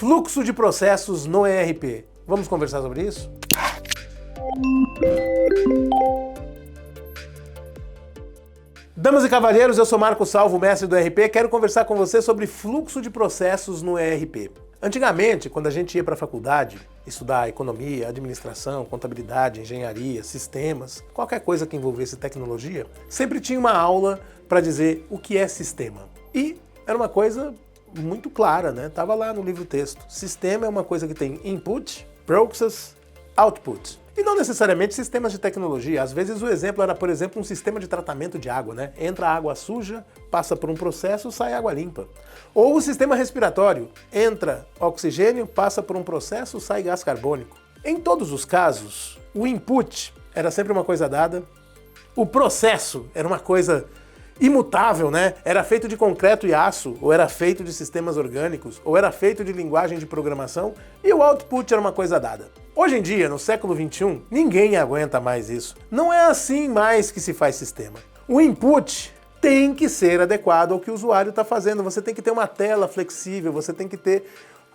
fluxo de processos no ERP. Vamos conversar sobre isso? Damas e cavalheiros, eu sou Marco Salvo, mestre do ERP, quero conversar com você sobre fluxo de processos no ERP. Antigamente, quando a gente ia para a faculdade, estudar economia, administração, contabilidade, engenharia, sistemas, qualquer coisa que envolvesse tecnologia, sempre tinha uma aula para dizer o que é sistema. E era uma coisa muito clara, né? Tava lá no livro texto. Sistema é uma coisa que tem input, process, output. E não necessariamente sistemas de tecnologia. Às vezes o exemplo era, por exemplo, um sistema de tratamento de água, né? Entra água suja, passa por um processo, sai água limpa. Ou o sistema respiratório. Entra oxigênio, passa por um processo, sai gás carbônico. Em todos os casos, o input era sempre uma coisa dada, o processo era uma coisa imutável, né? Era feito de concreto e aço, ou era feito de sistemas orgânicos, ou era feito de linguagem de programação, e o output era uma coisa dada. Hoje em dia, no século XXI, ninguém aguenta mais isso. Não é assim mais que se faz sistema. O input tem que ser adequado ao que o usuário está fazendo. Você tem que ter uma tela flexível, você tem que ter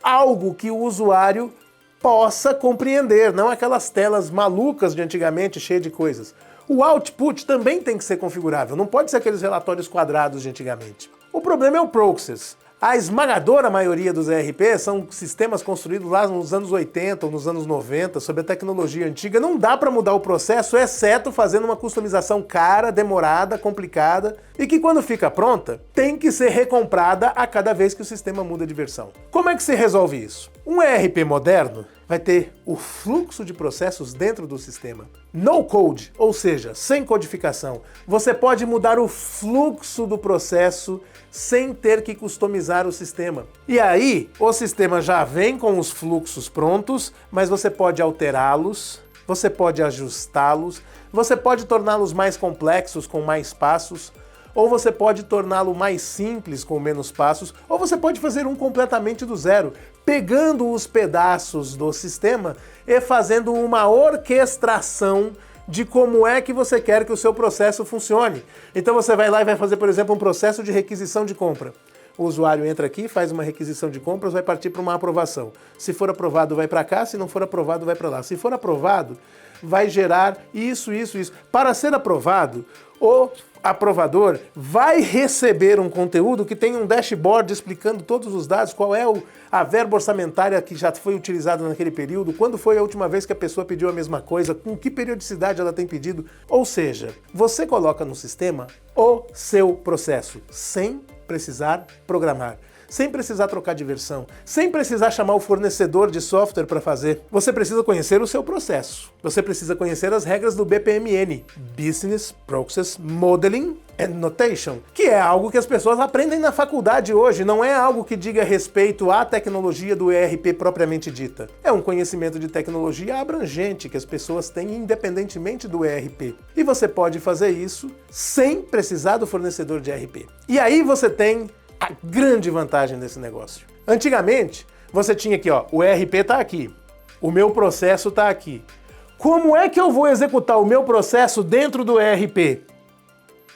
algo que o usuário possa compreender, não aquelas telas malucas de antigamente, cheias de coisas. O output também tem que ser configurável, não pode ser aqueles relatórios quadrados de antigamente. O problema é o process. A esmagadora maioria dos ERP são sistemas construídos lá nos anos 80 ou nos anos 90, sob a tecnologia antiga. Não dá para mudar o processo, exceto fazendo uma customização cara, demorada, complicada, e que quando fica pronta, tem que ser recomprada a cada vez que o sistema muda de versão. Como é que se resolve isso? Um ERP moderno vai ter o fluxo de processos dentro do sistema. No code, ou seja, sem codificação. Você pode mudar o fluxo do processo sem ter que customizar o sistema. E aí, o sistema já vem com os fluxos prontos, mas você pode alterá-los, você pode ajustá-los, você pode torná-los mais complexos com mais passos, ou você pode torná-lo mais simples com menos passos, ou você pode fazer um completamente do zero, pegando os pedaços do sistema e fazendo uma orquestração de como é que você quer que o seu processo funcione. Então você vai lá e vai fazer, por exemplo, um processo de requisição de compra. O usuário entra aqui, faz uma requisição de compras, vai partir para uma aprovação. Se for aprovado, vai para cá, se não for aprovado, vai para lá. Se for aprovado, vai gerar isso. Para ser aprovado, o aprovador vai receber um conteúdo que tem um dashboard explicando todos os dados, qual é a verba orçamentária que já foi utilizada naquele período, quando foi a última vez que a pessoa pediu a mesma coisa, com que periodicidade ela tem pedido. Ou seja, você coloca no sistema o seu processo, sem precisar programar, sem precisar trocar de versão, sem precisar chamar o fornecedor de software para fazer. Você precisa conhecer o seu processo. Você precisa conhecer as regras do BPMN, Business Process Modeling and Notation, que é algo que as pessoas aprendem na faculdade hoje, não é algo que diga respeito à tecnologia do ERP propriamente dita. É um conhecimento de tecnologia abrangente que as pessoas têm independentemente do ERP. E você pode fazer isso sem precisar do fornecedor de ERP. E aí você tem a grande vantagem desse negócio. Antigamente, você tinha aqui, ó, o ERP está aqui, o meu processo está aqui. Como é que eu vou executar o meu processo dentro do ERP?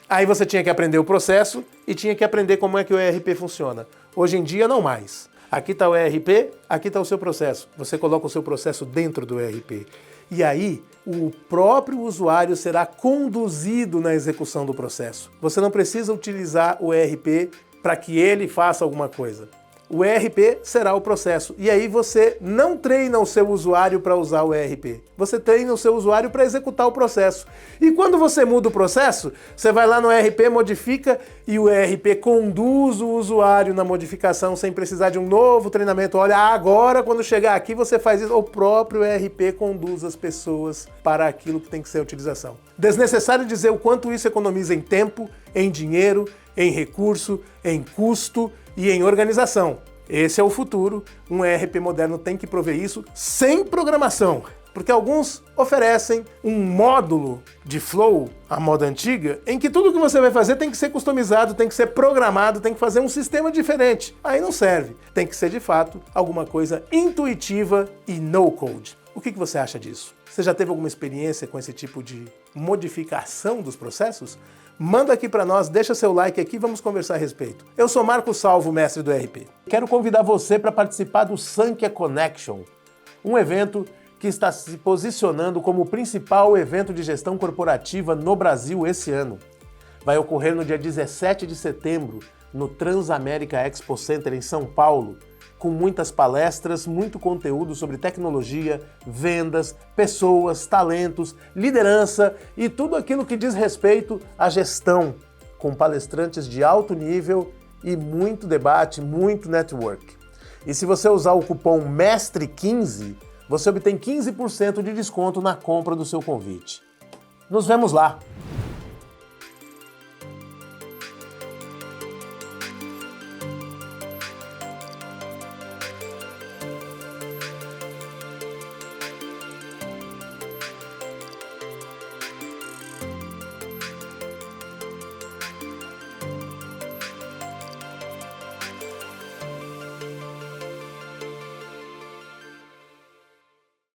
Aí você tinha que aprender o processo e tinha que aprender como é que o ERP funciona. Hoje em dia, não mais. Aqui está o ERP, aqui está o seu processo. Você coloca o seu processo dentro do ERP. E aí, o próprio usuário será conduzido na execução do processo. Você não precisa utilizar o ERP para que ele faça alguma coisa. O ERP será o processo. E aí você não treina o seu usuário para usar o ERP. Você treina o seu usuário para executar o processo. E quando você muda o processo, você vai lá no ERP, modifica e o ERP conduz o usuário na modificação sem precisar de um novo treinamento. Olha, agora quando chegar aqui você faz isso. O próprio ERP conduz as pessoas para aquilo que tem que ser a utilização. Desnecessário dizer o quanto isso economiza em tempo, em dinheiro, em recurso, em custo e em organização. Esse é o futuro. Um ERP moderno tem que prover isso sem programação. Porque alguns oferecem um módulo de flow, a moda antiga, em que tudo que você vai fazer tem que ser customizado, tem que ser programado, tem que fazer um sistema diferente. Aí não serve. Tem que ser, de fato, alguma coisa intuitiva e no-code. O que você acha disso? Você já teve alguma experiência com esse tipo de modificação dos processos? Manda aqui para nós, deixa seu like aqui, vamos conversar a respeito. Eu sou Marco Salvo, mestre do ERP. Quero convidar você para participar do Sankhya Connection, um evento que está se posicionando como o principal evento de gestão corporativa no Brasil esse ano. Vai ocorrer no dia 17 de setembro, no Transamérica Expo Center em São Paulo, com muitas palestras, muito conteúdo sobre tecnologia, vendas, pessoas, talentos, liderança e tudo aquilo que diz respeito à gestão, com palestrantes de alto nível e muito debate, muito network. E se você usar o cupom MESTRE15, você obtém 15% de desconto na compra do seu convite. Nos vemos lá!